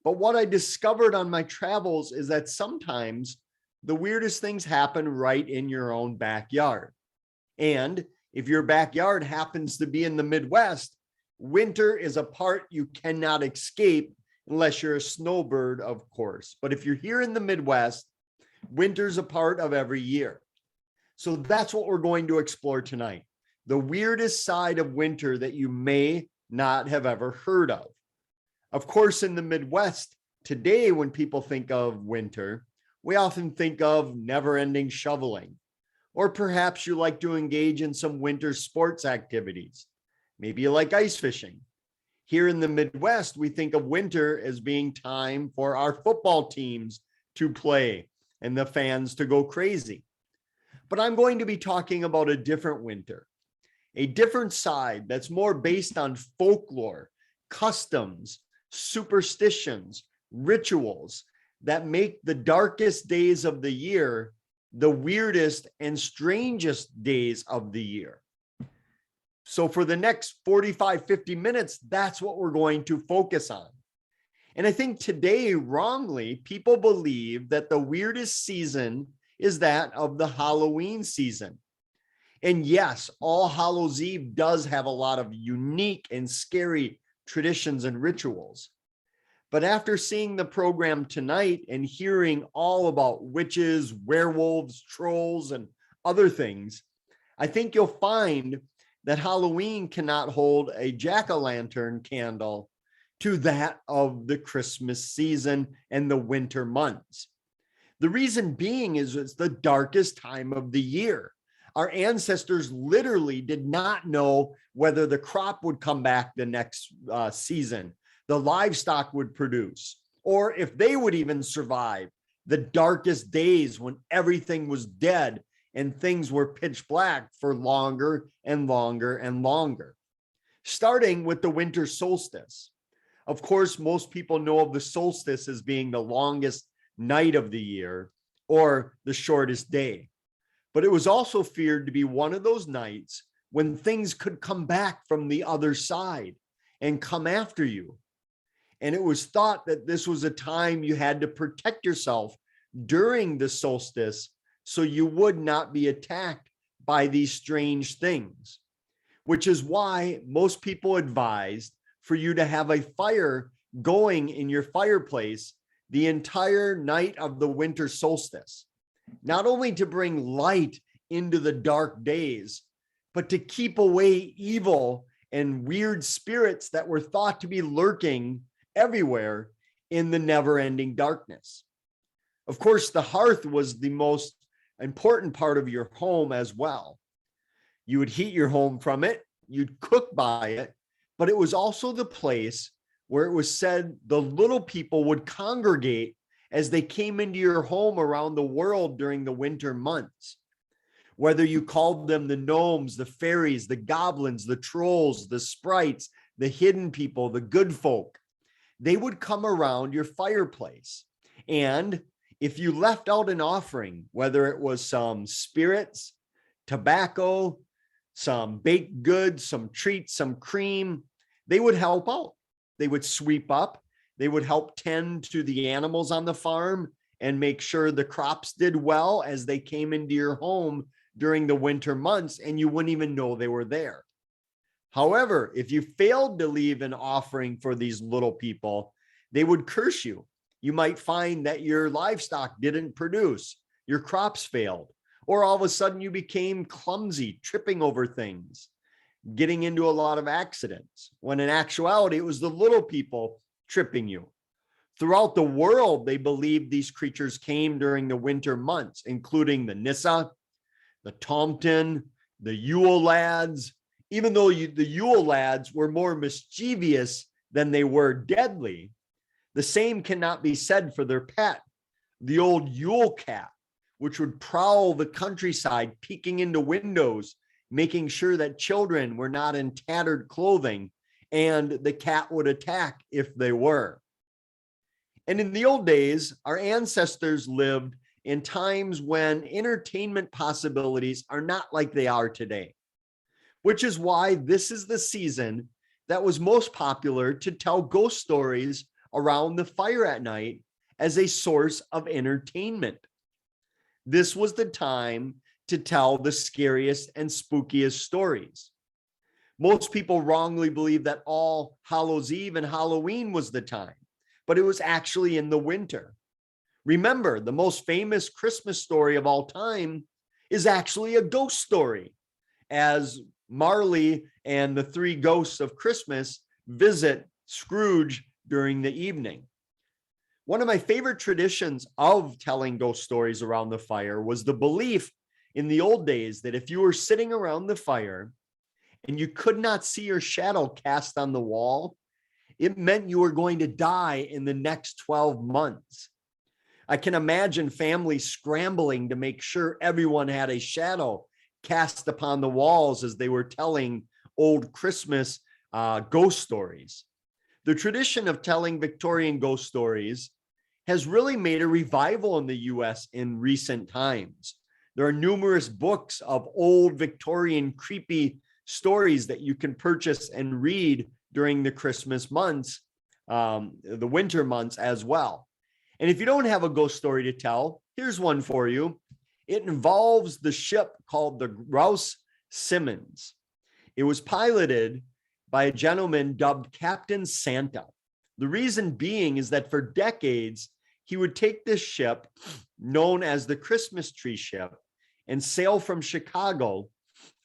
But what I discovered on my travels is that sometimes the weirdest things happen right in your own backyard. And if your backyard happens to be in the Midwest, winter is a part you cannot escape unless you're a snowbird, of course. But if you're here in the Midwest, winter's a part of every year. So that's what we're going to explore tonight. The weirdest side of winter that you may not have ever heard of. Of course, in the Midwest, today, when people think of winter, we often think of never-ending shoveling. Or perhaps you like to engage in some winter sports activities. Maybe you like ice fishing. Here in the Midwest, we think of winter as being time for our football teams to play and the fans to go crazy. But I'm going to be talking about a different winter, a different side that's more based on folklore, customs, superstitions, rituals that make the darkest days of the year the weirdest and strangest days of the year. So for the next 45, 50 minutes, that's what we're going to focus on. And I think today, wrongly, people believe that the weirdest season is that of the Halloween season. And yes, All Hallows Eve does have a lot of unique and scary traditions and rituals. But after seeing the program tonight and hearing all about witches, werewolves, trolls, and other things, I think you'll find that Halloween cannot hold a jack-o'-lantern candle to that of the Christmas season and the winter months. The reason being is it's the darkest time of the year. Our ancestors literally did not know whether the crop would come back the next season, the livestock would produce, or if they would even survive the darkest days when everything was dead and things were pitch black for longer and longer and longer. Starting with the winter solstice. Of course, most people know of the solstice as being the longest night of the year or the shortest day. But it was also feared to be one of those nights when things could come back from the other side and come after you. And it was thought that this was a time you had to protect yourself during the solstice so you would not be attacked by these strange things, which is why most people advised for you to have a fire going in your fireplace the entire night of the winter solstice, not only to bring light into the dark days, but to keep away evil and weird spirits that were thought to be lurking everywhere in the never-ending darkness. Of course, the hearth was the most important part of your home as well. You would heat your home from it, you'd cook by it, but it was also the place where it was said the little people would congregate as they came into your home around the world during the winter months. Whether you called them the gnomes, the fairies, the goblins, the trolls, the sprites, the hidden people, the good folk, they would come around your fireplace. And if you left out an offering, whether it was some spirits, tobacco, some baked goods, some treats, some cream, they would help out. They would sweep up. They would help tend to the animals on the farm and make sure the crops did well as they came into your home during the winter months, and you wouldn't even know they were there. However, if you failed to leave an offering for these little people, they would curse you. You might find that your livestock didn't produce, your crops failed, or all of a sudden you became clumsy, tripping over things, getting into a lot of accidents, when in actuality, it was the little people tripping you. Throughout the world, they believed these creatures came during the winter months, including the Nissa, the Tomten, the Yule Lads, even though the Yule Lads were more mischievous than they were deadly. The same cannot be said for their pet, the old Yule cat, which would prowl the countryside, peeking into windows, making sure that children were not in tattered clothing, and the cat would attack if they were. And in the old days, our ancestors lived in times when entertainment possibilities are not like they are today, which is why this is the season that was most popular to tell ghost stories around the fire at night as a source of entertainment. This was the time to tell the scariest and spookiest stories. Most people wrongly believe that All Hallows Eve and Halloween was the time, but it was actually in the winter. Remember, the most famous Christmas story of all time is actually a ghost story, as Marley and the three ghosts of Christmas visit Scrooge during the evening. One of my favorite traditions of telling ghost stories around the fire was the belief in the old days that if you were sitting around the fire and you could not see your shadow cast on the wall, it meant you were going to die in the next 12 months. I can imagine families scrambling to make sure everyone had a shadow cast upon the walls as they were telling old Christmas ghost stories. The tradition of telling Victorian ghost stories has really made a revival in the US in recent times. There are numerous books of old Victorian creepy stories that you can purchase and read during the Christmas months, the winter months as well. And if you don't have a ghost story to tell, here's one for you. It involves the ship called the Rouse Simmons. It was piloted by a gentleman dubbed Captain Santa. The reason being is that for decades, he would take this ship, known as the Christmas tree ship, and sail from Chicago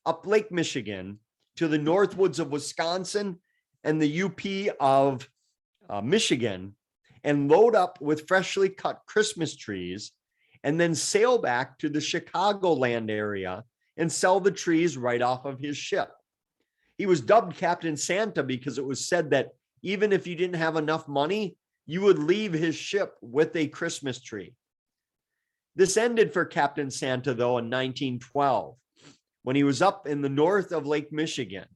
up Lake Michigan to the Northwoods of Wisconsin and the UP of Michigan, and load up with freshly cut Christmas trees, and then sail back to the Chicagoland area and sell the trees right off of his ship. He was dubbed Captain Santa because it was said that even if you didn't have enough money, you would leave his ship with a Christmas tree. This ended for Captain Santa, though, in 1912, when he was up in the north of Lake Michigan.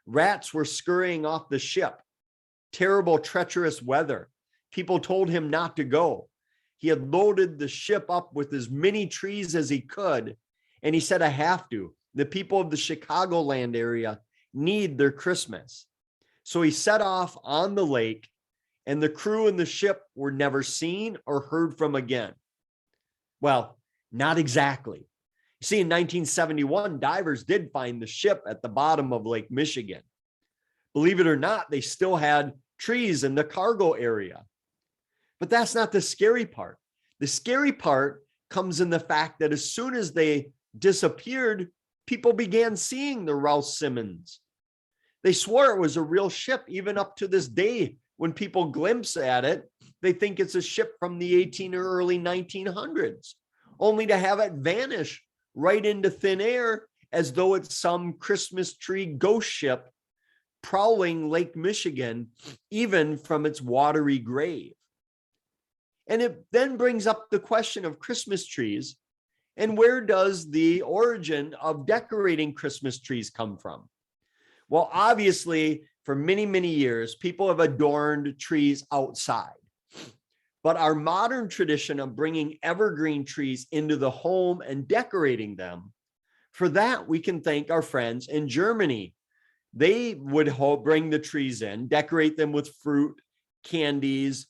Rats were scurrying off the ship. Terrible, treacherous weather. People told him not to go. He had loaded the ship up with as many trees as he could, and he said, I have to. The people of the Chicagoland area need their Christmas. So he set off on the lake, and the crew and the ship were never seen or heard from again. Well, not exactly. You see, in 1971, divers did find the ship at the bottom of Lake Michigan. Believe it or not, they still had trees in the cargo area. But that's not the scary part. The scary part comes in the fact that as soon as they disappeared, people began seeing the Rouse Simmons. They swore it was a real ship, even up to this day. When people glimpse at it, they think it's a ship from the 18 or early 1900s, only to have it vanish right into thin air as though it's some Christmas tree ghost ship prowling Lake Michigan, even from its watery grave. And it then brings up the question of Christmas trees, and where does the origin of decorating Christmas trees come from? Well, obviously, for many, many years, people have adorned trees outside. But our modern tradition of bringing evergreen trees into the home and decorating them, for that, we can thank our friends in Germany. They would bring the trees in, decorate them with fruit, candies,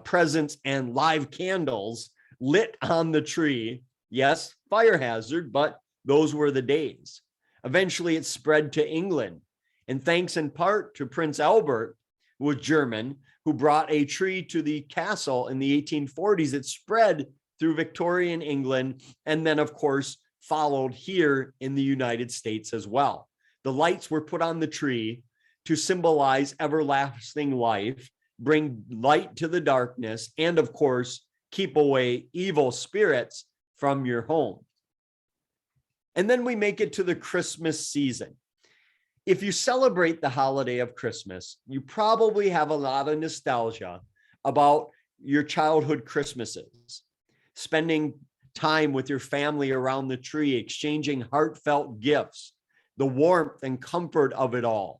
presents, and live candles lit on the tree. Yes, fire hazard, but those were the days. Eventually, it spread to England. And thanks in part to Prince Albert, who was German, who brought a tree to the castle in the 1840s, it spread through Victorian England, and then, of course, followed here in the United States as well. The lights were put on the tree to symbolize everlasting life, bring light to the darkness, and, of course, keep away evil spirits from your home. And then we make it to the Christmas season. If you celebrate the holiday of Christmas, you probably have a lot of nostalgia about your childhood Christmases, spending time with your family around the tree, exchanging heartfelt gifts, the warmth and comfort of it all.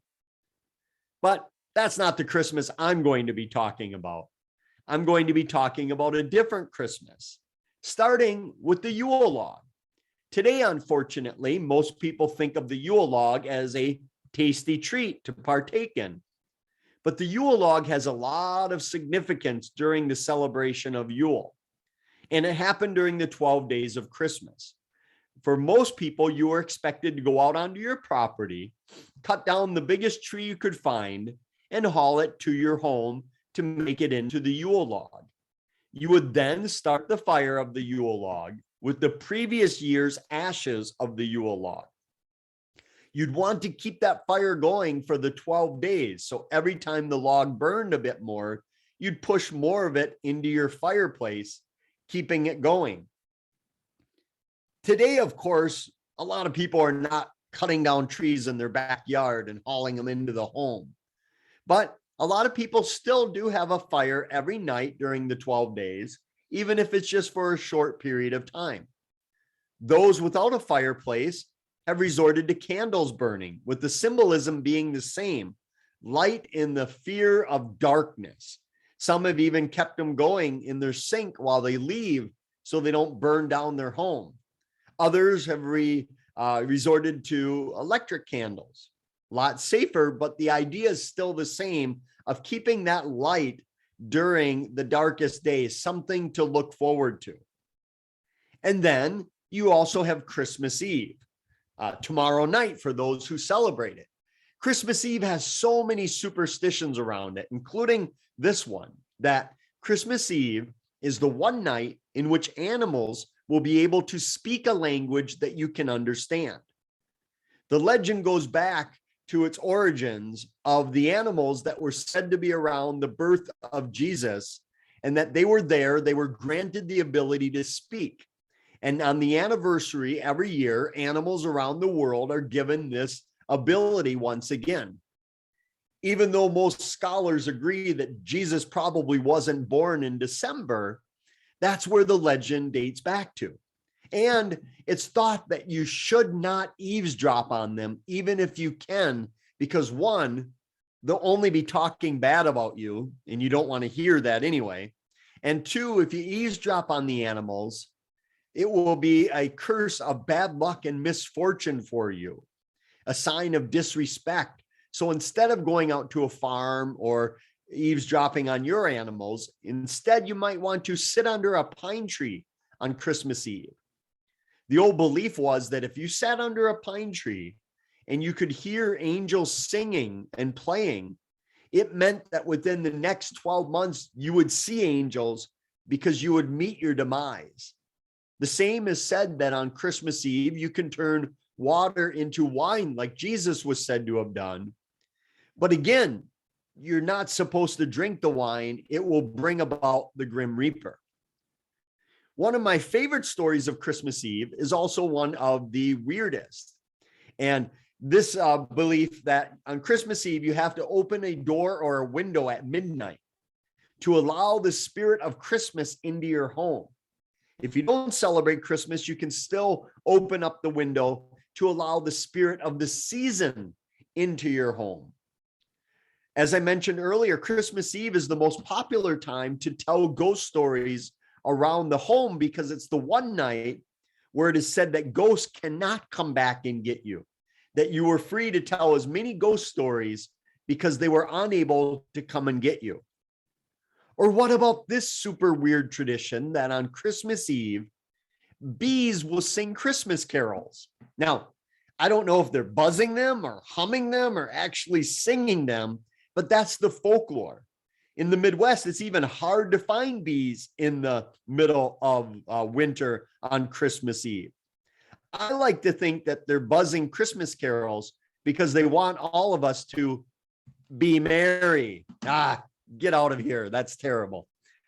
But that's not the Christmas I'm going to be talking about. I'm going to be talking about a different Christmas, starting with the Yule log. Today, unfortunately, most people think of the Yule log as a tasty treat to partake in. But the Yule log has a lot of significance during the celebration of Yule. And it happened during the 12 days of Christmas. For most people, you were expected to go out onto your property, cut down the biggest tree you could find, and haul it to your home to make it into the Yule log. You would then start the fire of the Yule log with the previous year's ashes of the Yule log. You'd want to keep that fire going for the 12 days. So every time the log burned a bit more, you'd push more of it into your fireplace, keeping it going. Today, of course, a lot of people are not cutting down trees in their backyard and hauling them into the home. But a lot of people still do have a fire every night during the 12 days, even if it's just for a short period of time. Those without a fireplace have resorted to candles burning, with the symbolism being the same: light in the fear of darkness. Some have even kept them going in their sink while they leave so they don't burn down their home. Others have resorted to electric candles. A lot safer, but the idea is still the same of keeping that light during the darkest days, something to look forward to. And then you also have Christmas Eve, tomorrow night for those who celebrate it. Christmas Eve has so many superstitions around it, including this one, that Christmas Eve is the one night in which animals will be able to speak a language that you can understand. The legend goes back to its origins of the animals that were said to be around the birth of Jesus, and that they were there, they were granted the ability to speak. And on the anniversary every year, animals around the world are given this ability once again. Even though most scholars agree that Jesus probably wasn't born in December, that's where the legend dates back to. And it's thought that you should not eavesdrop on them, even if you can, because one, they'll only be talking bad about you, and you don't want to hear that anyway. And two, if you eavesdrop on the animals, it will be a curse of bad luck and misfortune for you, a sign of disrespect. So instead of going out to a farm or eavesdropping on your animals, instead you might want to sit under a pine tree on Christmas Eve. The old belief was that if you sat under a pine tree and you could hear angels singing and playing, it meant that within the next 12 months you would see angels because you would meet your demise. The same is said that on Christmas Eve you can turn water into wine like Jesus was said to have done. But again, you're not supposed to drink the wine. It will bring about the Grim Reaper. One of my favorite stories of Christmas Eve is also one of the weirdest. And this belief that on Christmas Eve, you have to open a door or a window at midnight to allow the spirit of Christmas into your home. If you don't celebrate Christmas, you can still open up the window to allow the spirit of the season into your home. As I mentioned earlier, Christmas Eve is the most popular time to tell ghost stories around the home because it's the one night where it is said that ghosts cannot come back and get you, that you were free to tell as many ghost stories because they were unable to come and get you. Or what about this super weird tradition that on Christmas Eve, bees will sing Christmas carols? Now, I don't know if they're buzzing them or humming them or actually singing them, but that's the folklore. In the Midwest, it's even hard to find bees in the middle of winter on Christmas Eve. I like to think that they're buzzing Christmas carols because they want all of us to be merry. Get out of here. That's terrible.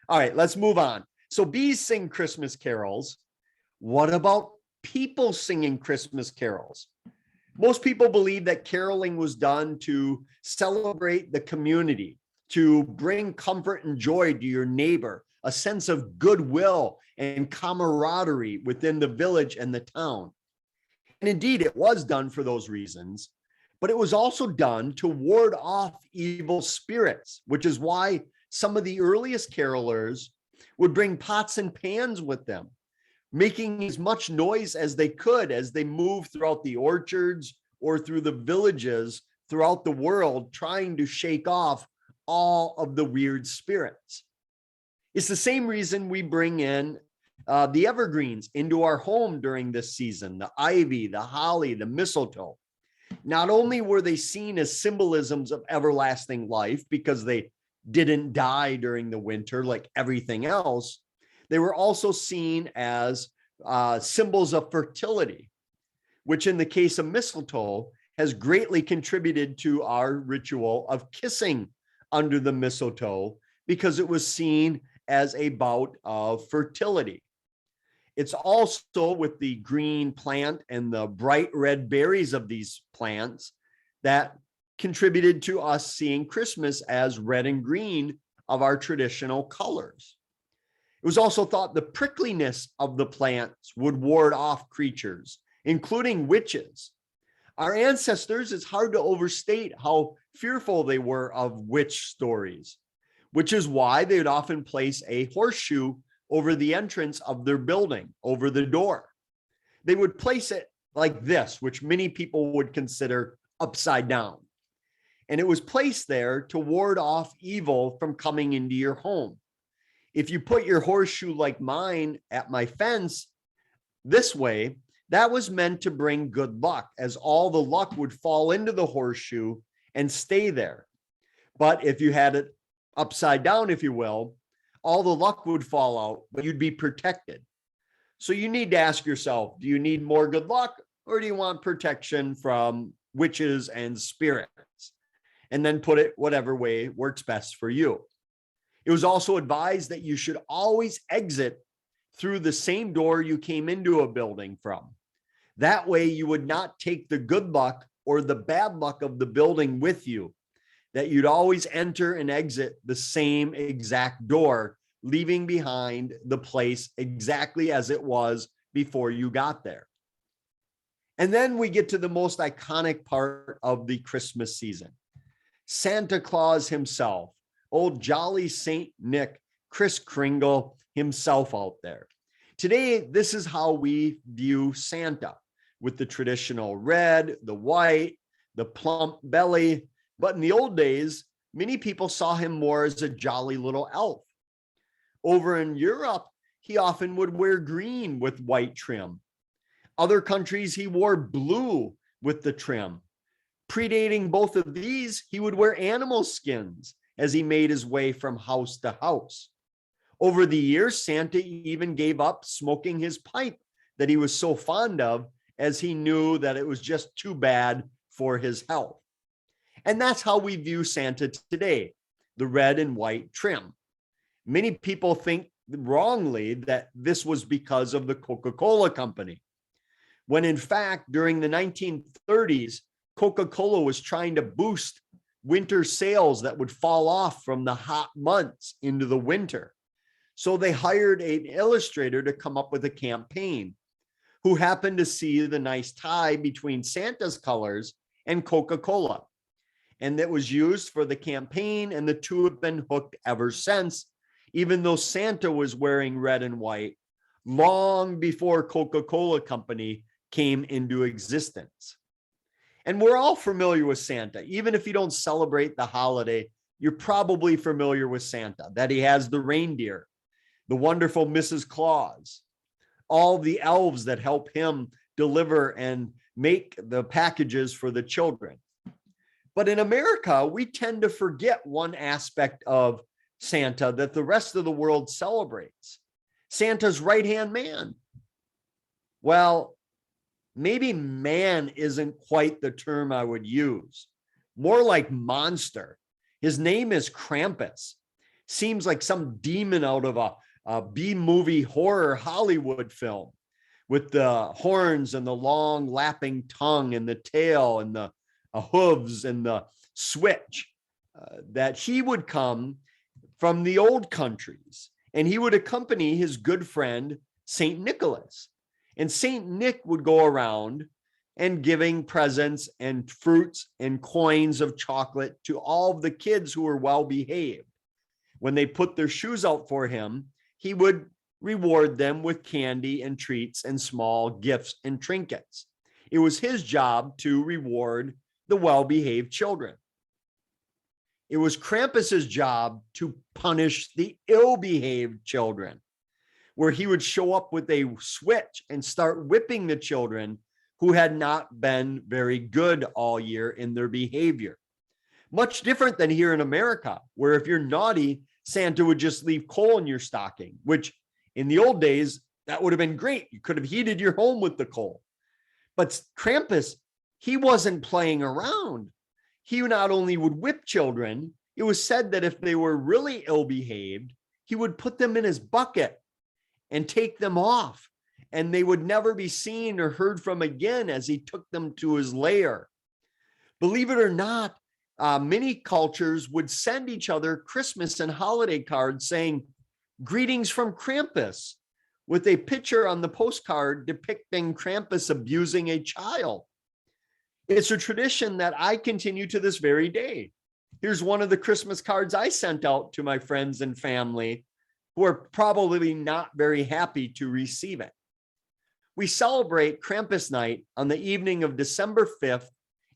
All right, let's move on. So bees sing Christmas carols. What about people singing Christmas carols? Most people believe that caroling was done to celebrate the community, to bring comfort and joy to your neighbor, a sense of goodwill and camaraderie within the village and the town. And indeed, it was done for those reasons, but it was also done to ward off evil spirits, which is why some of the earliest carolers would bring pots and pans with them, making as much noise as they could as they moved throughout the orchards or through the villages throughout the world, trying to shake off all of the weird spirits. It's the same reason we bring in the evergreens into our home during this season, the ivy, the holly, the mistletoe. Not only were they seen as symbolisms of everlasting life because they didn't die during the winter like everything else, they were also seen as symbols of fertility, which in the case of mistletoe has greatly contributed to our ritual of kissing under the mistletoe because it was seen as a bout of fertility. It's also with the green plant and the bright red berries of these plants that contributed to us seeing Christmas as red and green of our traditional colors. It was also thought the prickliness of the plants would ward off creatures, including witches. Our ancestors, it's hard to overstate how fearful they were of witch stories, which is why they would often place a horseshoe over the entrance of their building, over the door. They would place it like this, which many people would consider upside down. And it was placed there to ward off evil from coming into your home. If you put your horseshoe like mine at my fence this way, that was meant to bring good luck, as all the luck would fall into the horseshoe and stay there. But if you had it upside down, if you will, all the luck would fall out, but you'd be protected. So you need to ask yourself, do you need more good luck, or do you want protection from witches and spirits? And then put it whatever way works best for you. It was also advised that you should always exit through the same door you came into a building from. That way you would not take the good luck or the bad luck of the building with you, that you'd always enter and exit the same exact door, leaving behind the place exactly as it was before you got there. And then we get to the most iconic part of the Christmas season. Santa Claus himself, old jolly Saint Nick, Kris Kringle himself out there. Today, this is how we view Santa, with the traditional red, the white, the plump belly. But in the old days, many people saw him more as a jolly little elf. Over in Europe, he often would wear green with white trim. Other countries, he wore blue with the trim. Predating both of these, he would wear animal skins as he made his way from house to house. Over the years, Santa even gave up smoking his pipe that he was so fond of, as he knew that it was just too bad for his health. And that's how we view Santa today, the red and white trim. Many people think wrongly that this was because of the Coca-Cola company, when in fact, during the 1930s, Coca-Cola was trying to boost winter sales that would fall off from the hot months into the winter. So they hired an illustrator to come up with a campaign, who happened to see the nice tie between Santa's colors and Coca-Cola. And that was used for the campaign, and the two have been hooked ever since, even though Santa was wearing red and white long before Coca-Cola Company came into existence. And we're all familiar with Santa. Even if you don't celebrate the holiday, you're probably familiar with Santa, that he has the reindeer, the wonderful Mrs. Claus, all the elves that help him deliver and make the packages for the children. But in America, we tend to forget one aspect of Santa that the rest of the world celebrates: Santa's right-hand man. Well, maybe man isn't quite the term I would use. More like monster. His name is Krampus. Seems like some demon out of a B-movie horror Hollywood film, with the horns and the long lapping tongue and the tail and the hooves and the switch. That he would come from the old countries, and he would accompany his good friend, St. Nicholas. And St. Nick would go around and giving presents and fruits and coins of chocolate to all of the kids who were well behaved. When they put their shoes out for him, he would reward them with candy and treats and small gifts and trinkets. It was his job to reward the well-behaved children. it was Krampus's job to punish the ill-behaved children, where he would show up with a switch and start whipping the children who had not been very good all year in their behavior. Much different than here in America, where if you're naughty, Santa would just leave coal in your stocking, which in the old days, that would have been great. You could have heated your home with the coal. But Krampus, he wasn't playing around. He not only would whip children, it was said that if they were really ill-behaved, he would put them in his bucket and take them off, and they would never be seen or heard from again as he took them to his lair. Believe it or not, many cultures would send each other Christmas and holiday cards saying, "Greetings from Krampus," with a picture on the postcard depicting Krampus abusing a child. It's a tradition that I continue to this very day. Here's one of the Christmas cards I sent out to my friends and family who are probably not very happy to receive it. We celebrate Krampus night on the evening of December 5th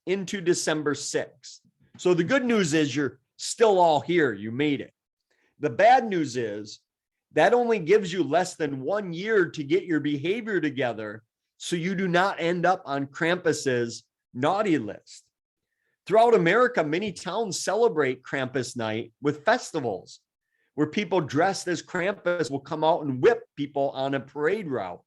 into December 6th. So the good news is you're still all here. You made it. The bad news is that only gives you less than 1 year to get your behavior together, so you do not end up on Krampus's naughty list. Throughout America, many towns celebrate Krampus night with festivals where people dressed as Krampus will come out and whip people on a parade route.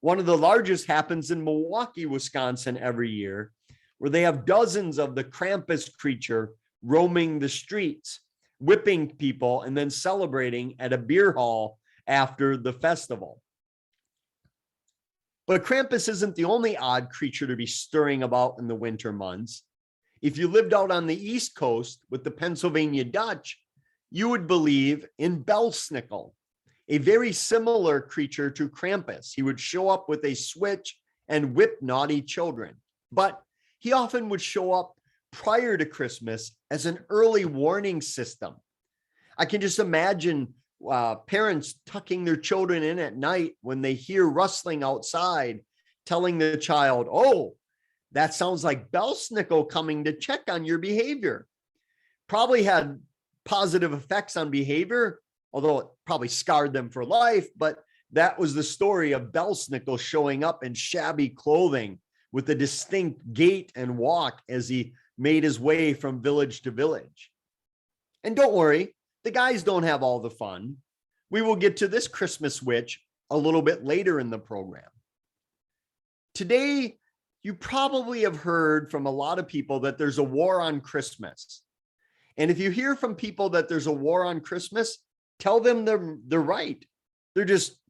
One of the largest happens in Milwaukee, Wisconsin every year, where they have dozens of the Krampus creature roaming the streets, whipping people, and then celebrating at a beer hall after the festival. But Krampus isn't the only odd creature to be stirring about in the winter months. If you lived out on the East Coast with the Pennsylvania Dutch, you would believe in Belsnickel, a very similar creature to Krampus. He would show up with a switch and whip naughty children, but he often would show up prior to Christmas as an early warning system. I can just imagine parents tucking their children in at night when they hear rustling outside, telling the child, "Oh, that sounds like Belsnickel coming to check on your behavior." Probably had positive effects on behavior, although it probably scarred them for life. But that was the story of Belsnickel showing up in shabby clothing with a distinct gait and walk as he made his way from village to village. And don't worry, the guys don't have all the fun. We will get to this Christmas witch a little bit later in the program. Today, you probably have heard from a lot of people that there's a war on Christmas. And if you hear from people that there's a war on Christmas, tell them they're right. They're just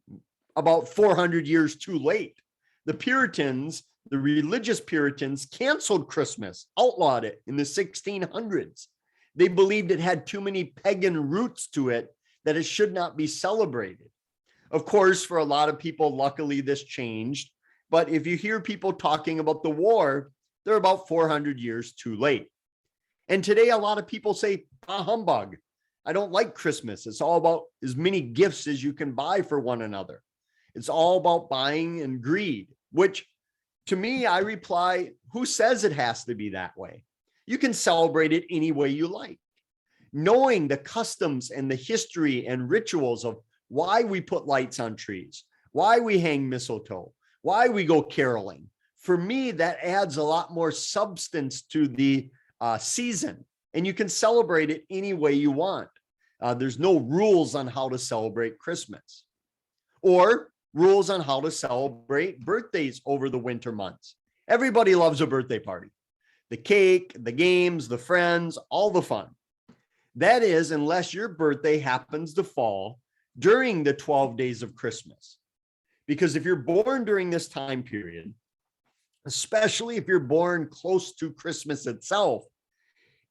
about 400 years too late. The Puritans, the religious Puritans, canceled Christmas, outlawed it in the 1600s. They believed it had too many pagan roots to it, that it should not be celebrated. Of course, for a lot of people, luckily this changed. But if you hear people talking about the war, they're about 400 years too late. And today, a lot of people say, "Ah, humbug. I don't like Christmas. It's all about as many gifts as you can buy for one another. It's all about buying and greed," which to me, I reply, who says it has to be that way? You can celebrate it any way you like. Knowing the customs and the history and rituals of why we put lights on trees, why we hang mistletoe, why we go caroling, for me, that adds a lot more substance to the season. And you can celebrate it any way you want. There's no rules on how to celebrate Christmas or rules on how to celebrate birthdays over the winter months. Everybody loves a birthday party. The cake, the games, the friends, all the fun. That is, unless your birthday happens to fall during the 12 days of Christmas. Because if you're born during this time period, especially if you're born close to Christmas itself,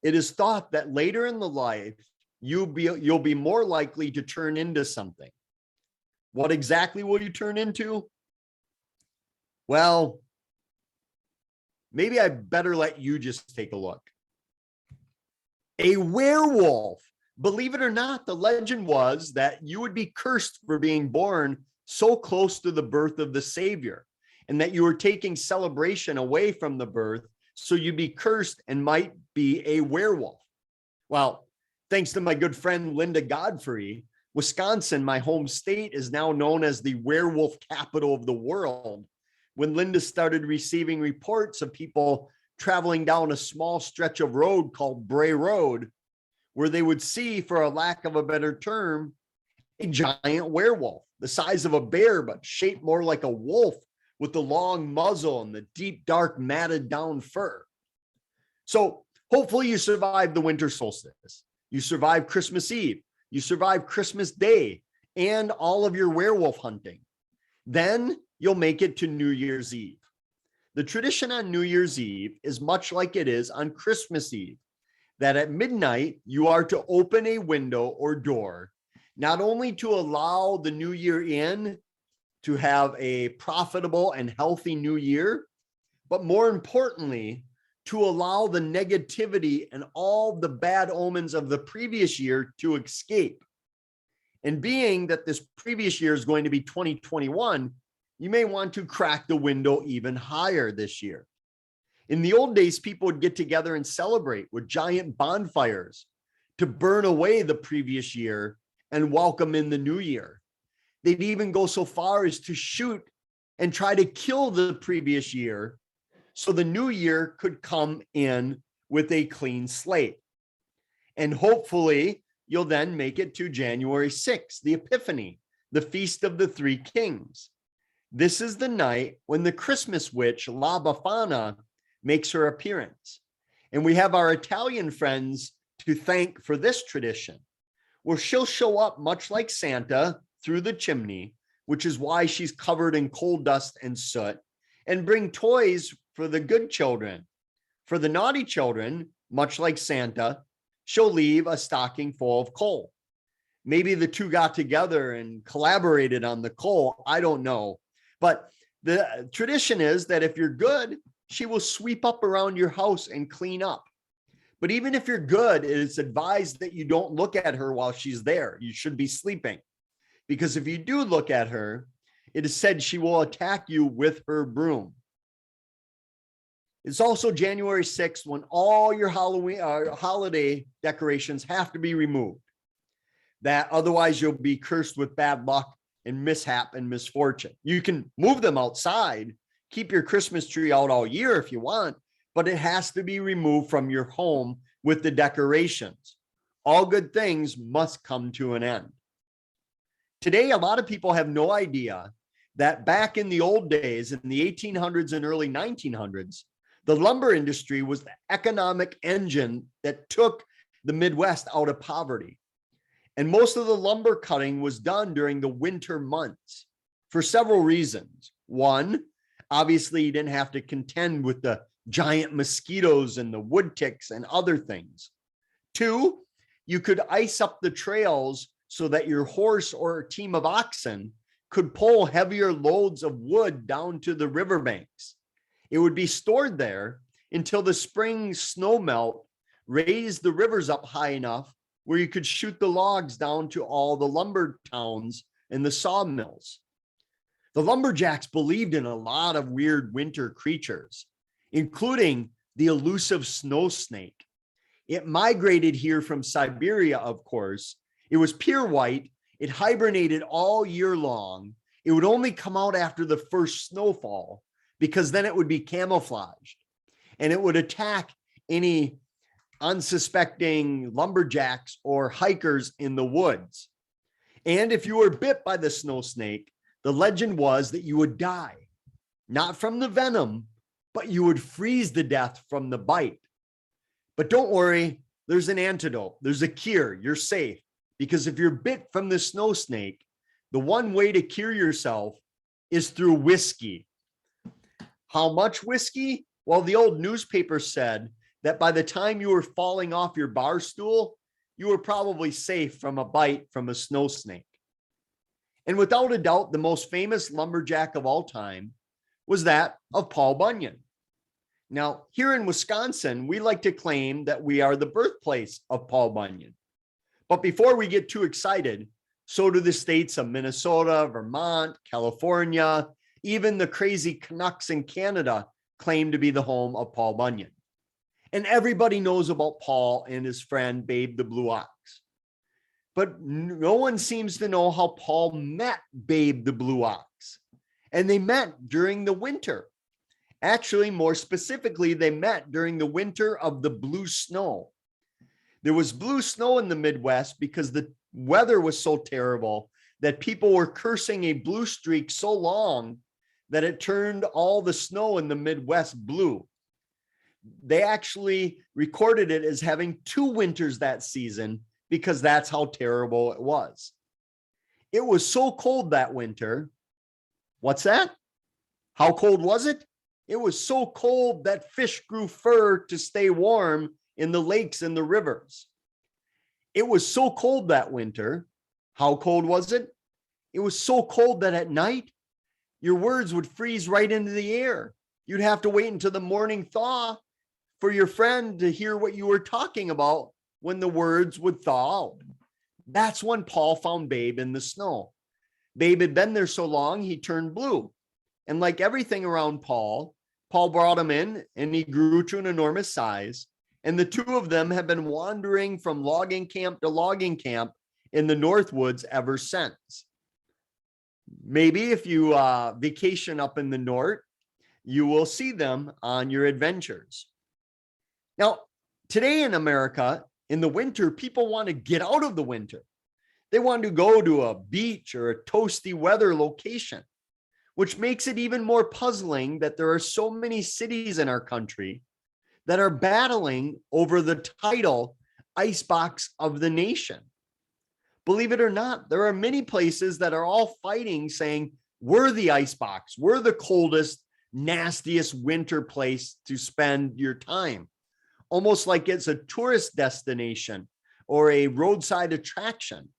it is thought that later in the life, you'll be more likely to turn into something. What exactly will you turn into? Well, maybe I better let you just take a look. A werewolf. Believe it or not, the legend was that you would be cursed for being born so close to the birth of the Savior, and that you were taking celebration away from the birth, so you'd be cursed and might be a werewolf. Well, thanks to my good friend Linda Godfrey, Wisconsin, my home state, is now known as the werewolf capital of the world. When Linda started receiving reports of people traveling down a small stretch of road called Bray Road, where they would see, for a lack of a better term, a giant werewolf, the size of a bear, but shaped more like a wolf with the long muzzle and the deep, dark, matted down fur. So hopefully you survived the winter solstice. You survived Christmas Eve. You survived Christmas Day and all of your werewolf hunting. Then you'll make it to New Year's Eve. The tradition on New Year's Eve is much like it is on Christmas Eve, that at midnight you are to open a window or door, not only to allow the new year in, to have a profitable and healthy new year, but more importantly, to allow the negativity and all the bad omens of the previous year to escape. And being that this previous year is going to be 2021, you may want to crack the window even higher this year. In the old days, people would get together and celebrate with giant bonfires to burn away the previous year and welcome in the new year. They'd even go so far as to shoot and try to kill the previous year so the new year could come in with a clean slate. And hopefully you'll then make it to January 6th, the Epiphany, the Feast of the Three Kings. This is the night when the Christmas witch, La Befana, makes her appearance. And we have our Italian friends to thank for this tradition, where she'll show up much like Santa through the chimney, which is why she's covered in coal dust and soot, and bring toys for the good children. For the naughty children, much like Santa, she'll leave a stocking full of coal. Maybe the two got together and collaborated on the coal. I don't know. But the tradition is that if you're good, she will sweep up around your house and clean up. But even if you're good, it is advised that you don't look at her while she's there. You should be sleeping. Because if you do look at her, it is said she will attack you with her broom. It's also January 6th when all your Halloween holiday decorations have to be removed. That otherwise you'll be cursed with bad luck and mishap and misfortune. You can move them outside, keep your Christmas tree out all year if you want, but it has to be removed from your home with the decorations. All good things must come to an end. Today, a lot of people have no idea that back in the old days, in the 1800s and early 1900s, the lumber industry was the economic engine that took the Midwest out of poverty. And most of the lumber cutting was done during the winter months for several reasons. One, obviously, you didn't have to contend with the giant mosquitoes and the wood ticks and other things. Two, you could ice up the trails so that your horse or a team of oxen could pull heavier loads of wood down to the riverbanks. It would be stored there until the spring snow melt raised the rivers up high enough where you could shoot the logs down to all the lumber towns and the sawmills. The lumberjacks believed in a lot of weird winter creatures, including the elusive snow snake. It migrated here from Siberia, of course. It was pure white. It hibernated all year long. It would only come out after the first snowfall because then it would be camouflaged and it would attack any unsuspecting lumberjacks or hikers in the woods. And if you were bit by the snow snake, the legend was that you would die, not from the venom, but you would freeze to death from the bite. But don't worry, there's an antidote. There's a cure. You're safe. Because if you're bit from the snow snake, the one way to cure yourself is through whiskey. How much whiskey? Well, the old newspaper said that by the time you were falling off your bar stool, you were probably safe from a bite from a snow snake. And without a doubt, the most famous lumberjack of all time was that of Paul Bunyan. Now, here in Wisconsin, we like to claim that we are the birthplace of Paul Bunyan. But before we get too excited, so do the states of Minnesota, Vermont, California, even the crazy Canucks in Canada claim to be the home of Paul Bunyan. And everybody knows about Paul and his friend, Babe the Blue Ox. But no one seems to know how Paul met Babe the Blue Ox. And they met during the winter. Actually, more specifically, they met during the winter of the blue snow. There was blue snow in the Midwest because the weather was so terrible that people were cursing a blue streak so long that it turned all the snow in the Midwest blue. They actually recorded it as having 2 winters that season because that's how terrible it was. It was so cold that winter. What's that? How cold was it? It was so cold that fish grew fur to stay warm in the lakes and the rivers. It was so cold that winter. How cold was it? It was so cold that at night, your words would freeze right into the air. You'd have to wait until the morning thaw for your friend to hear what you were talking about when the words would thaw out. That's when Paul found Babe in the snow. Babe had been there so long, he turned blue. And like everything around Paul brought him in and he grew to an enormous size. And the 2 of them have been wandering from logging camp to logging camp in the North Woods ever since. Maybe if you vacation up in the North, you will see them on your adventures. Now, today in America, in the winter, people want to get out of the winter. They want to go to a beach or a toasty weather location, which makes it even more puzzling that there are so many cities in our country that are battling over the title Icebox of the Nation. Believe it or not, there are many places that are all fighting, saying, we're the icebox, we're the coldest, nastiest winter place to spend your time. Almost like it's a tourist destination or a roadside attraction.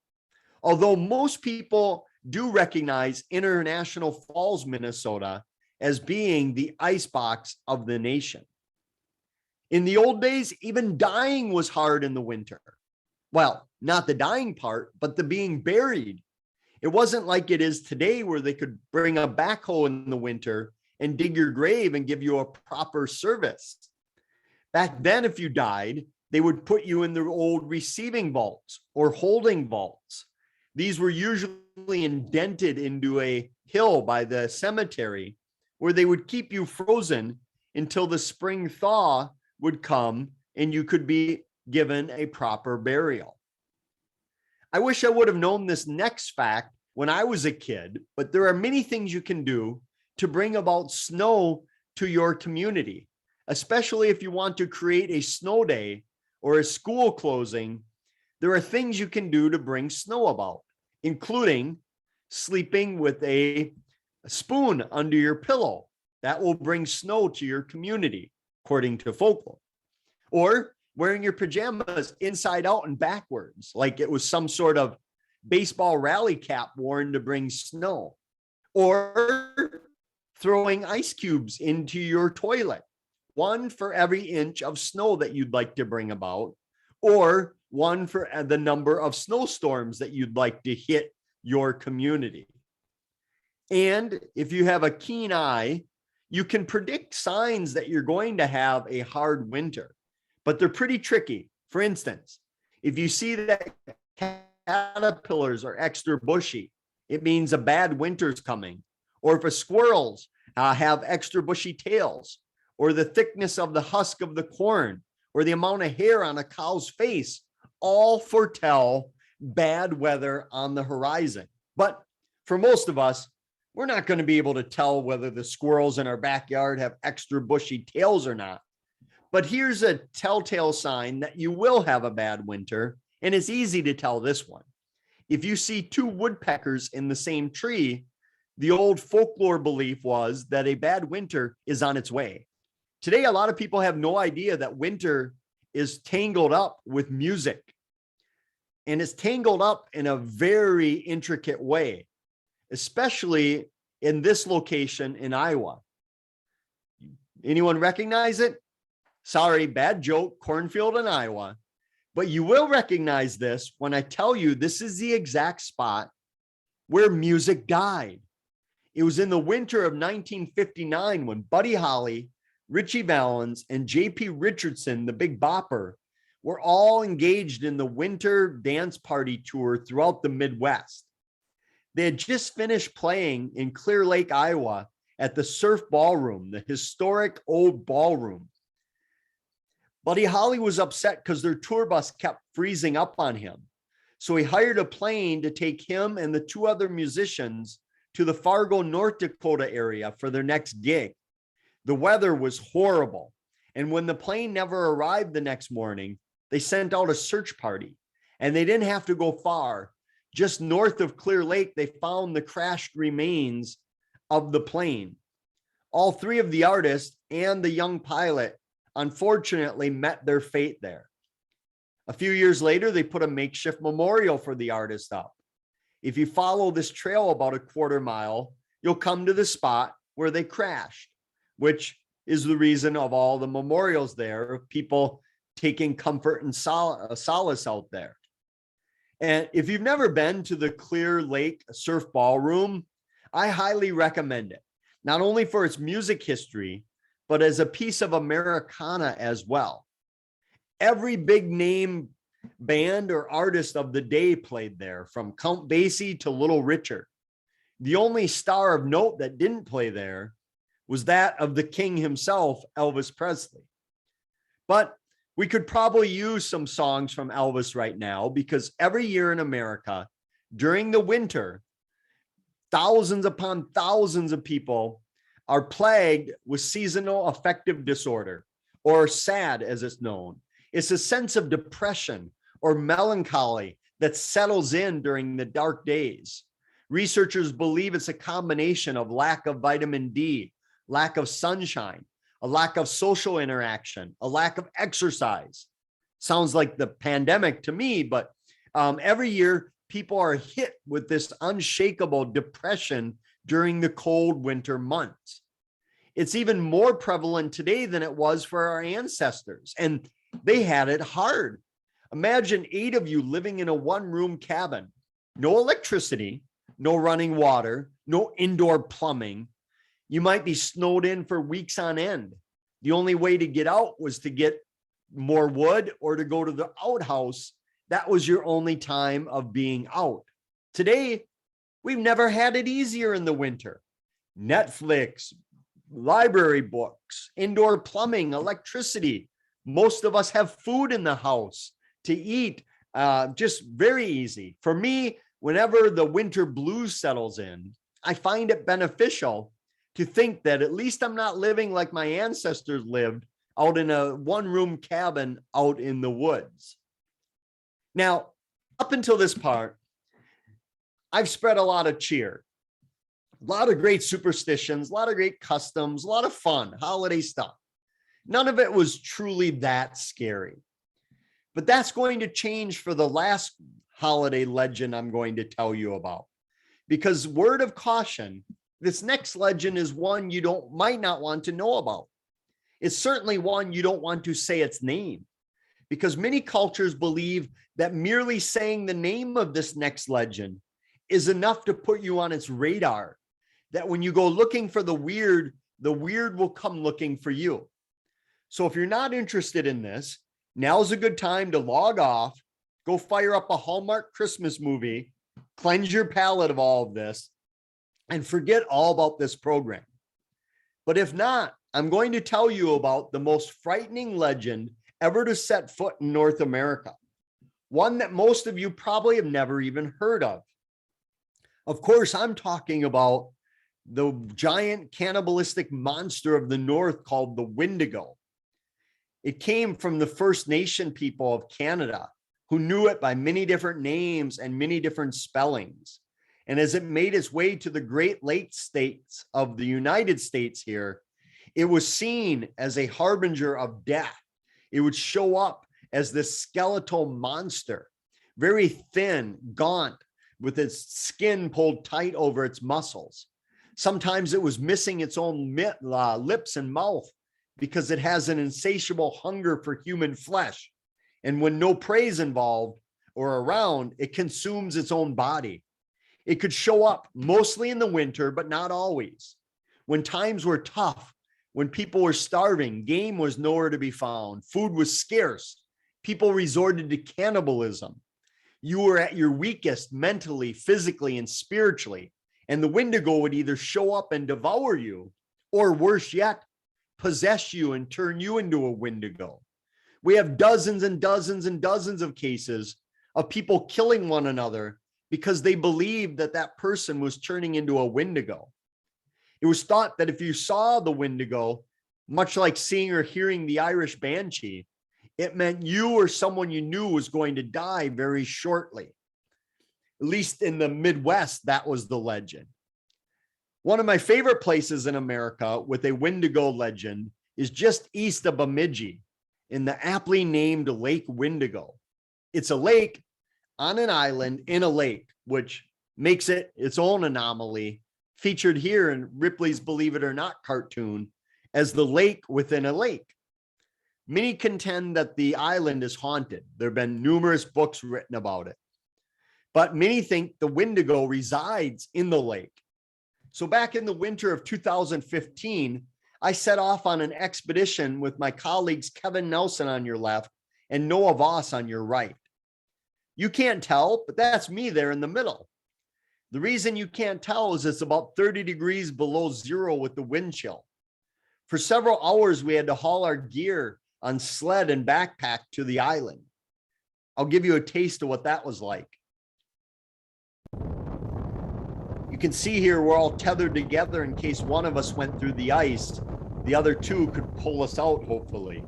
Although most people do recognize International Falls, Minnesota as being the icebox of the nation. In the old days, even dying was hard in the winter. Well, not the dying part, but the being buried. It wasn't like it is today where they could bring a backhoe in the winter and dig your grave and give you a proper service. Back then, if you died, they would put you in the old receiving vaults or holding vaults. These were usually indented into a hill by the cemetery where they would keep you frozen until the spring thaw would come and you could be given a proper burial. I wish I would have known this next fact when I was a kid, but there are many things you can do to bring about snow to your community, especially if you want to create a snow day or a school closing. There are things you can do to bring snow about, including sleeping with a spoon under your pillow. That will bring snow to your community, according to folklore. Or wearing your pajamas inside out and backwards, like it was some sort of baseball rally cap worn to bring snow. Or throwing ice cubes into your toilet, 1 for every inch of snow that you'd like to bring about, or 1 for the number of snowstorms that you'd like to hit your community. And if you have a keen eye, you can predict signs that you're going to have a hard winter, but they're pretty tricky. For instance, if you see that caterpillars are extra bushy, it means a bad winter's coming. Or if squirrels have extra bushy tails, or the thickness of the husk of the corn, or the amount of hair on a cow's face, all foretell bad weather on the horizon. But for most of us, we're not going to be able to tell whether the squirrels in our backyard have extra bushy tails or not. But here's a telltale sign that you will have a bad winter, and it's easy to tell this one. If you see 2 woodpeckers in the same tree, the old folklore belief was that a bad winter is on its way. Today, a lot of people have no idea that winter is tangled up with music, and it's tangled up in a very intricate way, especially in this location in Iowa. Anyone recognize it? Sorry, bad joke, cornfield in Iowa. But you will recognize this when I tell you this is the exact spot where music died. It was in the winter of 1959 when Buddy Holly Richie Valens, and J.P. Richardson, the Big Bopper, were all engaged in the winter dance party tour throughout the Midwest. They had just finished playing in Clear Lake, Iowa at the Surf Ballroom, the historic old ballroom. Buddy Holly was upset because their tour bus kept freezing up on him. So he hired a plane to take him and the two other musicians to the Fargo, North Dakota area for their next gig. The weather was horrible. And when the plane never arrived the next morning, they sent out a search party. And they didn't have to go far. Just north of Clear Lake, they found the crashed remains of the plane. All three of the artists and the young pilot, unfortunately, met their fate there. A few years later, they put a makeshift memorial for the artist up. If you follow this trail about a quarter mile, you'll come to the spot where they crashed, which is the reason of all the memorials there of people taking comfort and solace out there. And if you've never been to the Clear Lake Surf Ballroom, I highly recommend it, not only for its music history, but as a piece of Americana as well. Every big name band or artist of the day played there, from Count Basie to Little Richard. The only star of note that didn't play there was that of the king himself, Elvis Presley. But we could probably use some songs from Elvis right now, because every year in America, during the winter, thousands upon thousands of people are plagued with seasonal affective disorder, or SAD as it's known. It's a sense of depression or melancholy that settles in during the dark days. Researchers believe it's a combination of lack of vitamin D, lack of sunshine, a lack of social interaction, a lack of exercise. Sounds like the pandemic to me, but every year people are hit with this unshakable depression during the cold winter months. It's even more prevalent today than it was for our ancestors, and they had it hard. Imagine 8 of you living in a one-room cabin, no electricity, no running water, no indoor plumbing. You might be snowed in for weeks on end. The only way to get out was to get more wood or to go to the outhouse. That was your only time of being out. Today, we've never had it easier in the winter. Netflix, library books, indoor plumbing, electricity. Most of us have food in the house to eat, just very easy. For me, whenever the winter blues settles in, I find it beneficial to think that at least I'm not living like my ancestors lived, out in a one-room cabin out in the woods. Now, up until this part, I've spread a lot of cheer, a lot of great superstitions, a lot of great customs, a lot of fun, holiday stuff. None of it was truly that scary. But that's going to change for the last holiday legend I'm going to tell you about. Because word of caution, this next legend is one you might not want to know about. It's certainly one you don't want to say its name, because many cultures believe that merely saying the name of this next legend is enough to put you on its radar, that when you go looking for the weird will come looking for you. So if you're not interested in this, now's a good time to log off, go fire up a Hallmark Christmas movie, cleanse your palate of all of this, and forget all about this program. But if not, I'm going to tell you about the most frightening legend ever to set foot in North America. One that most of you probably have never even heard of. Of course, I'm talking about the giant cannibalistic monster of the North called the Windigo. It came from the First Nation people of Canada, who knew it by many different names and many different spellings. And as it made its way to the Great Lakes states of the United States here, it was seen as a harbinger of death. It would show up as this skeletal monster, very thin, gaunt, with its skin pulled tight over its muscles. Sometimes it was missing its own lips and mouth because it has an insatiable hunger for human flesh. And when no prey is involved or around, it consumes its own body. It could show up mostly in the winter, but not always. When times were tough, when people were starving, game was nowhere to be found, food was scarce, people resorted to cannibalism. You were at your weakest mentally, physically, and spiritually, and the Windigo would either show up and devour you, or worse yet, possess you and turn you into a Windigo. We have dozens and dozens and dozens of cases of people killing one another because they believed that that person was turning into a Windigo. It was thought that if you saw the Windigo, much like seeing or hearing the Irish Banshee, it meant you or someone you knew was going to die very shortly. At least in the Midwest, that was the legend. One of my favorite places in America with a Windigo legend is just east of Bemidji in the aptly named Lake Windigo. It's a lake on an island in a lake, which makes it its own anomaly, featured here in Ripley's Believe It or Not cartoon as the lake within a lake. Many contend that the island is haunted. There have been numerous books written about it, but many think the Windigo resides in the lake. So back in the winter of 2015, I set off on an expedition with my colleagues Kevin Nelson on your left and Noah Voss on your right. You can't tell, but that's me there in the middle. The reason you can't tell is it's about 30 degrees below zero with the wind chill. For several hours, we had to haul our gear on sled and backpack to the island. I'll give you a taste of what that was like. You can see here we're all tethered together in case one of us went through the ice. The other two could pull us out, hopefully.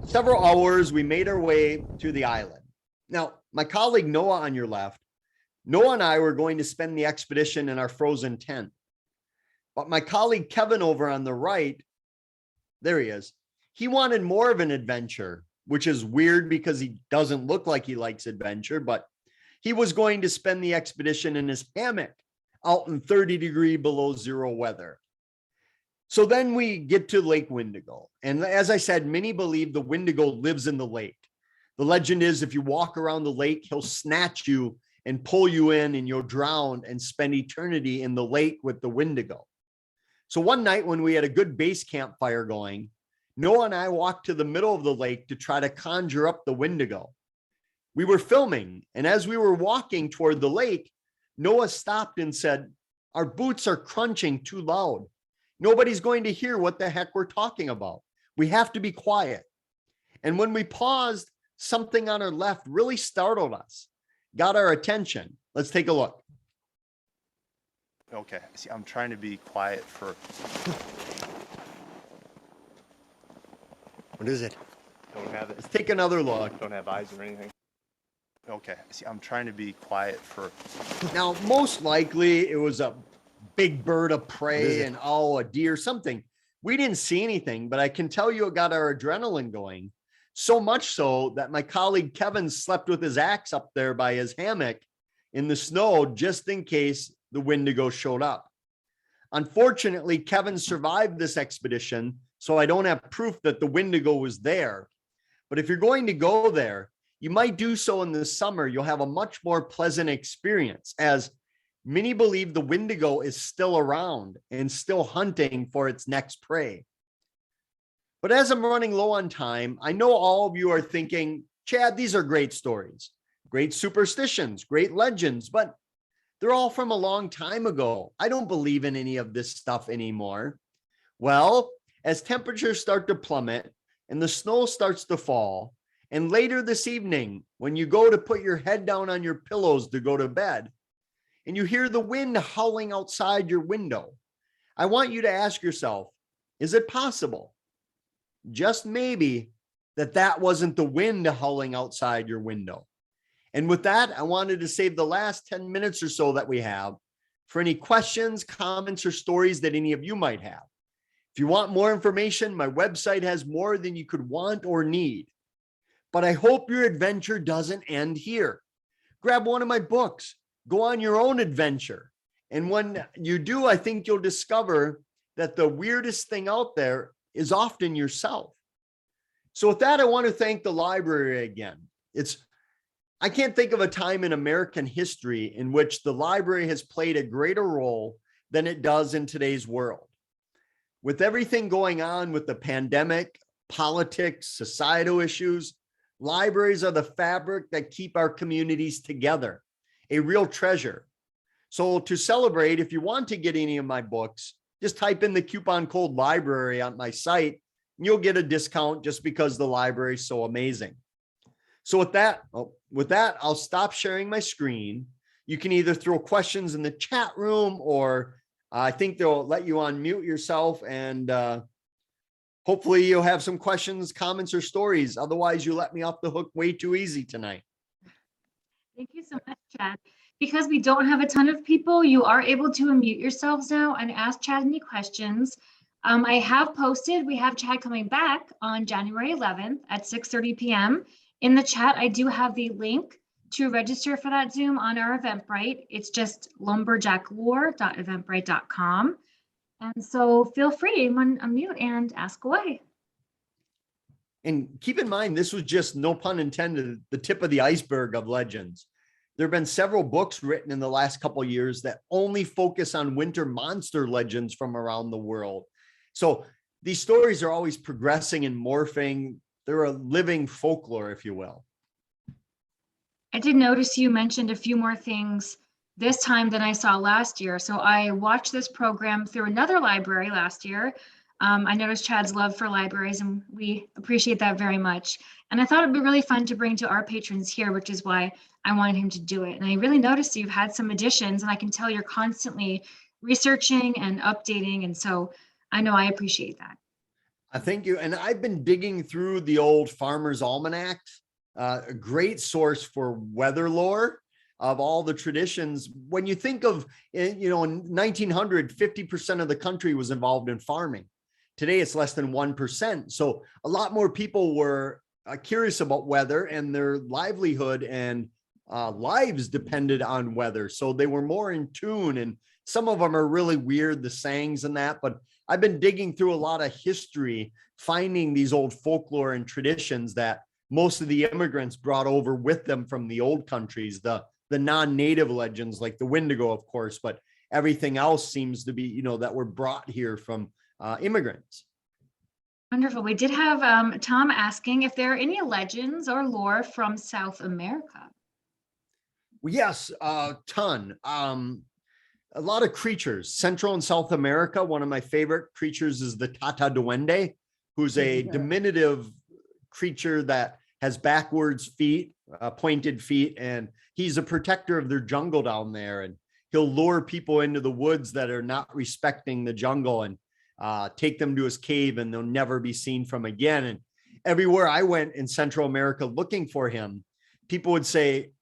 Several hours, we made our way to the island. Now, my colleague Noah on your left, Noah and I were going to spend the expedition in our frozen tent. But my colleague Kevin over on the right, there he is, he wanted more of an adventure, which is weird because he doesn't look like he likes adventure, but he was going to spend the expedition in his hammock out in 30-degree below zero weather. So then we get to Lake Windigo. And as I said, many believe the Windigo lives in the lake. The legend is if you walk around the lake, he'll snatch you and pull you in and you'll drown and spend eternity in the lake with the Windigo. So one night when we had a good base campfire going, Noah and I walked to the middle of the lake to try to conjure up the Windigo. We were filming, and as we were walking toward the lake, Noah stopped and said, "Our boots are crunching too loud. Nobody's going to hear what the heck we're talking about. We have to be quiet." And when we paused, something on our left really startled us, got our attention. Let's take a look. Okay, see, I'm trying to be quiet for... What is it? Don't have it. Let's take another look. Don't have eyes or anything. Okay, see, I'm trying to be quiet for... Now, most likely it was a big bird of prey and a deer, something. We didn't see anything, but I can tell you it got our adrenaline going. So much so that my colleague Kevin slept with his axe up there by his hammock in the snow just in case the Windigo showed up. Unfortunately, Kevin survived this expedition, so I don't have proof that the Windigo was there. But if you're going to go there, you might do so in the summer. You'll have a much more pleasant experience, as many believe the Windigo is still around and still hunting for its next prey. But as I'm running low on time, I know all of you are thinking, Chad, these are great stories, great superstitions, great legends, but they're all from a long time ago. I don't believe in any of this stuff anymore. Well, as temperatures start to plummet and the snow starts to fall, and later this evening, when you go to put your head down on your pillows to go to bed, and you hear the wind howling outside your window, I want you to ask yourself, is it possible, just maybe, that wasn't the wind howling outside your window? And with that, I wanted to save the last 10 minutes or so that we have for any questions, comments, or stories that any of you might have. If you want more information, my website has more than you could want or need. But I hope your adventure doesn't end here. Grab one of my books, go on your own adventure. And when you do, I think you'll discover that the weirdest thing out there is often yourself. So with that, I want to thank the library again. I can't think of a time in American history in which the library has played a greater role than it does in today's world. With everything going on with the pandemic, politics, societal issues, libraries are the fabric that keep our communities together, a real treasure. So to celebrate, if you want to get any of my books, just type in the coupon code library on my site and you'll get a discount just because the library is so amazing. So with that, I'll stop sharing my screen. You can either throw questions in the chat room, or I think they'll let you unmute yourself, and hopefully you'll have some questions, comments, or stories. Otherwise, you let me off the hook way too easy tonight. Thank you so much, Chad. Because we don't have a ton of people, you are able to unmute yourselves now and ask Chad any questions. I have posted, we have Chad coming back on January 11th at 6:30 p.m. In the chat, I do have the link to register for that Zoom on our Eventbrite. It's just lumberjacklore.eventbrite.com. And so feel free to unmute and ask away. And keep in mind, this was just, no pun intended, the tip of the iceberg of legends. There have been several books written in the last couple of years that only focus on winter monster legends from around the world. So these stories are always progressing and morphing. They're a living folklore, if you will. I did notice you mentioned a few more things this time than I saw last year. So I watched this program through another library last year. I noticed Chad's love for libraries, and we appreciate that very much. And I thought it'd be really fun to bring to our patrons here, which is why I wanted him to do it. And I really noticed you've had some additions, and I can tell you're constantly researching and updating. And so I know I appreciate that. Thank you. And I've been digging through the old Farmer's Almanac, a great source for weather lore of all the traditions. When you think of, in 1900, 50% of the country was involved in farming. Today, it's less than 1%. So a lot more people were curious about weather, and their livelihood and lives depended on weather. So they were more in tune, and some of them are really weird, the sayings and that, but I've been digging through a lot of history, finding these old folklore and traditions that most of the immigrants brought over with them from the old countries, the non-native legends like the Windigo, of course, but everything else seems to be, that were brought here from immigrants. Wonderful. We did have Tom asking if there are any legends or lore from South America. Yes, a ton. A lot of creatures, Central and South America. One of my favorite creatures is the Tata Duende, who's a diminutive creature that has backwards feet, pointed feet, and he's a protector of their jungle down there. And he'll lure people into the woods that are not respecting the jungle and take them to his cave, and they'll never be seen from again. And everywhere I went in Central America looking for him, people would say,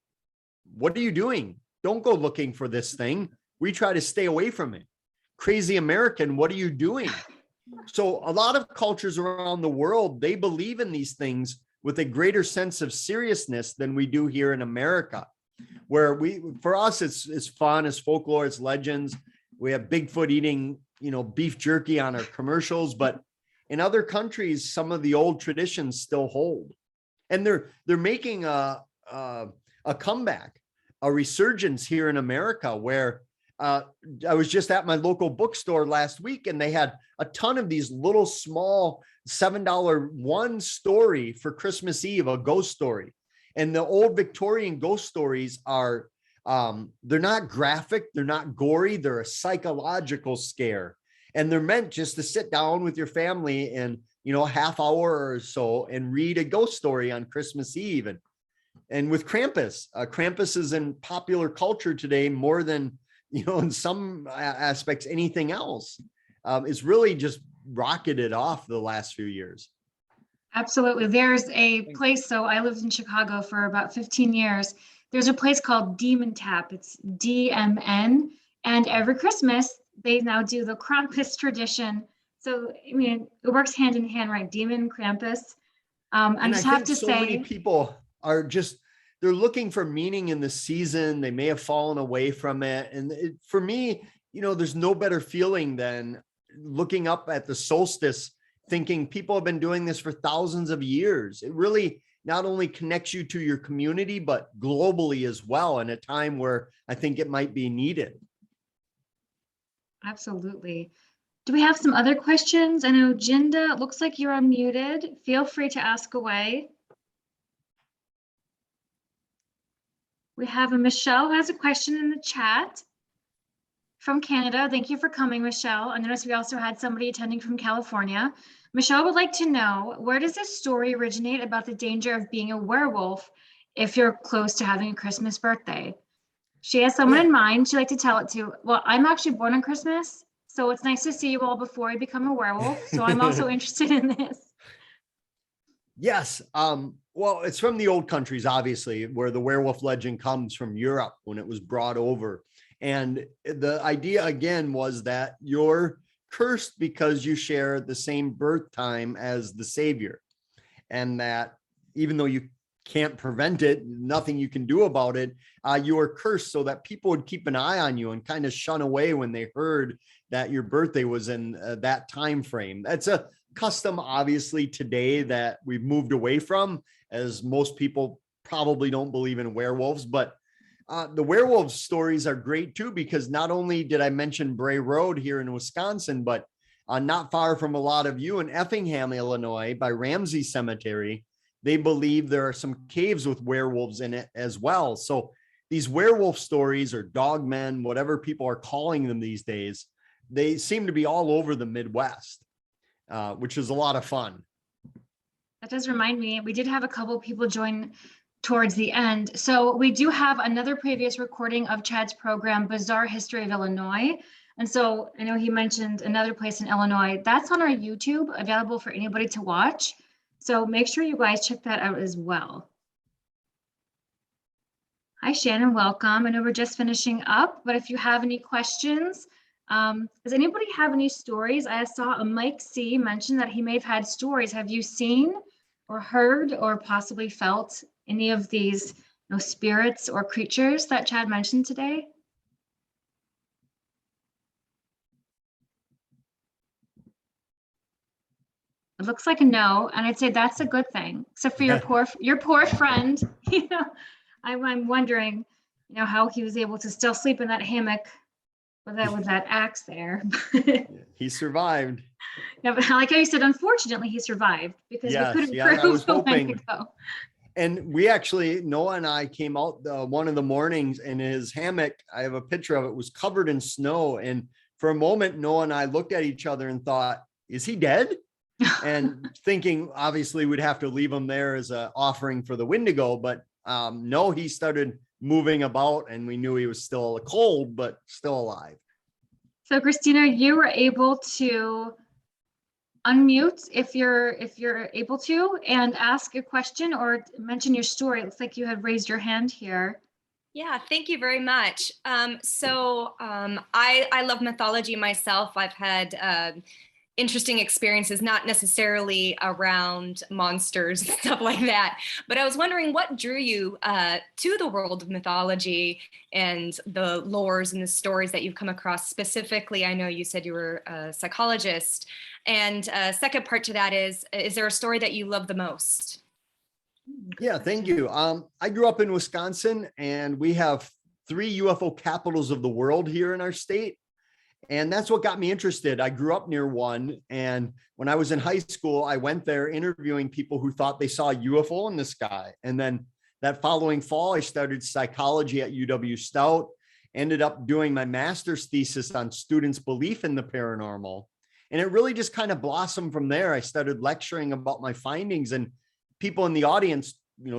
"What are you doing? Don't go looking for this thing. We try to stay away from it. Crazy American, what are you doing?" So a lot of cultures around the world, they believe in these things with a greater sense of seriousness than we do here in America, where for us, it's fun, it's folklore, it's legends. We have Bigfoot eating, beef jerky on our commercials, but in other countries, some of the old traditions still hold. And they're making a comeback, a resurgence here in America, where I was just at my local bookstore last week, and they had a ton of these little small $7 one story for Christmas Eve, a ghost story. And the old Victorian ghost stories are, they're not graphic, they're not gory, they're a psychological scare. And they're meant just to sit down with your family in, a half hour or so and read a ghost story on Christmas Eve. And with Krampus, Krampus is in popular culture today more than, in some aspects, anything else. It's really just rocketed off the last few years. Absolutely. There's a place, so I lived in Chicago for about 15 years. There's a place called Demon Tap. It's DMN. And every Christmas, they now do the Krampus tradition. So, it works hand in hand, right? Demon, Krampus. I just have to say, many people are just, they're looking for meaning in the season. They may have fallen away from it. And for me, there's no better feeling than looking up at the solstice, thinking people have been doing this for thousands of years. It really not only connects you to your community, but globally as well, in a time where I think it might be needed. Absolutely. Do we have some other questions? I know Jinda, it looks like you're unmuted. Feel free to ask away. We have a Michelle who has a question in the chat from Canada. Thank you for coming, Michelle. I noticed we also had somebody attending from California. Michelle would like to know, where does this story originate about the danger of being a werewolf if you're close to having a Christmas birthday? She has someone in mind she'd like to tell it to. Well, I'm actually born on Christmas, so it's nice to see you all before you become a werewolf. So I'm also interested in this. Yes. Well, it's from the old countries, obviously, where the werewolf legend comes from Europe when it was brought over. And the idea, again, was that you're cursed because you share the same birth time as the savior. And that even though you can't prevent it, nothing you can do about it, you are cursed, so that people would keep an eye on you and kind of shun away when they heard that your birthday was in that time frame. That's a custom, obviously, today that we've moved away from, as most people probably don't believe in werewolves. But the werewolf stories are great too, because not only did I mention Bray Road here in Wisconsin, but not far from a lot of you in Effingham, Illinois, by Ramsey Cemetery, they believe there are some caves with werewolves in it as well. So these werewolf stories, or dogmen, whatever people are calling them these days, they seem to be all over the Midwest. Which is a lot of fun. That does remind me, we did have a couple of people join towards the end. So we do have another previous recording of Chad's program, Bizarre History of Illinois. And so I know he mentioned another place in Illinois. That's on our YouTube, available for anybody to watch. So make sure you guys check that out as well. Hi, Shannon, welcome. I know we're just finishing up, but if you have any questions, does anybody have any stories? I saw a Mike C mention that he may have had stories. Have you seen or heard or possibly felt any of these spirits or creatures that Chad mentioned today? It looks like a no, and I'd say that's a good thing, except for your poor friend. I'm wondering, how he was able to still sleep in that hammock with that axe there. He survived. Yeah, but I like how you said, unfortunately, he survived, because we couldn't prove I was a hoping. minute ago. And we actually, Noah and I came out one of the mornings, and his hammock, I have a picture of it, was covered in snow. And for a moment, Noah and I looked at each other and thought, is he dead? And thinking, obviously, we'd have to leave him there as an offering for the Windigo. But no, he started moving about, and we knew he was still cold, but still alive. So Christina, you were able to unmute if you're able to, and ask a question or mention your story. It looks like you have raised your hand here. Yeah, thank you very much. I love mythology myself. I've had interesting experiences, not necessarily around monsters and stuff like that, but I was wondering what drew you to the world of mythology and the lores and the stories that you've come across. Specifically, I know you said you were a psychologist, and second part to that is there a story that you love the most? Yeah, thank you. I grew up in Wisconsin, and we have 3 UFO capitals of the world here in our state. And that's what got me interested. I grew up near one. And when I was in high school, I went there interviewing people who thought they saw a UFO in the sky. And then that following fall, I started psychology at UW Stout, ended up doing my master's thesis on students' belief in the paranormal. And it really just kind of blossomed from there. I started lecturing about my findings, and people in the audience,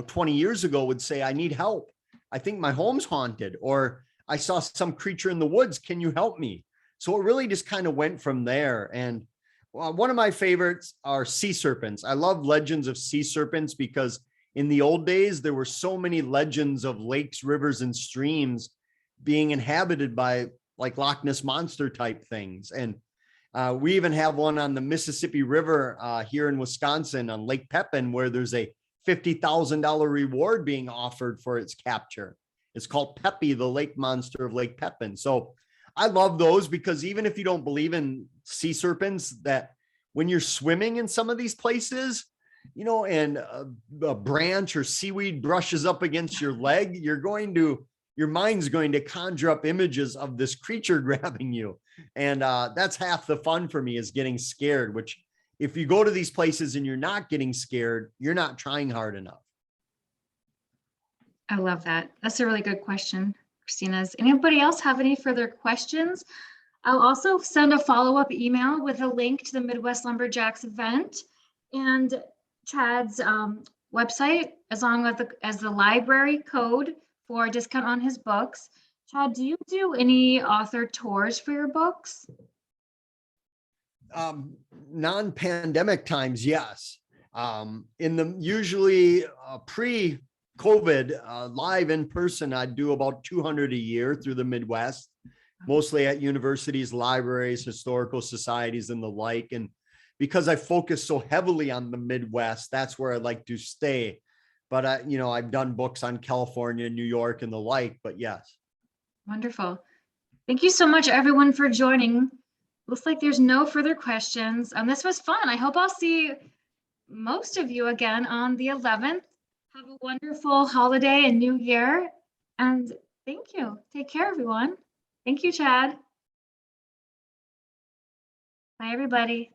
20 years ago would say, I need help. I think my home's haunted, or I saw some creature in the woods. Can you help me? So it really just kind of went from there. And one of my favorites are sea serpents. I love legends of sea serpents because in the old days, there were so many legends of lakes, rivers, and streams being inhabited by like Loch Ness monster type things. And we even have one on the Mississippi River here in Wisconsin on Lake Pepin, where there's a $50,000 reward being offered for its capture. It's called Pepe, the lake monster of Lake Pepin. So I love those because even if you don't believe in sea serpents, that when you're swimming in some of these places, and a branch or seaweed brushes up against your leg, you're going to your mind's going to conjure up images of this creature grabbing you. And that's half the fun for me, is getting scared, which if you go to these places and you're not getting scared, you're not trying hard enough. I love that. That's a really good question, Christina's. Anybody else have any further questions? I'll also send a follow-up email with a link to the Midwest Lumberjacks event and Chad's website, as long as the library code for a discount on his books. Chad, do you do any author tours for your books? Non-pandemic times, yes. In the usually pre-COVID live in person, I do about 200 a year through the Midwest, mostly at universities, libraries, historical societies, and the like. And because I focus so heavily on the Midwest, that's where I like to stay. But I've done books on California, New York, and the like. But yes. Wonderful. Thank you so much, everyone, for joining. Looks like there's no further questions. This was fun. I hope I'll see most of you again on the 11th. Have a wonderful holiday and new year. And thank you. Take care, everyone. Thank you, Chad. Bye, everybody.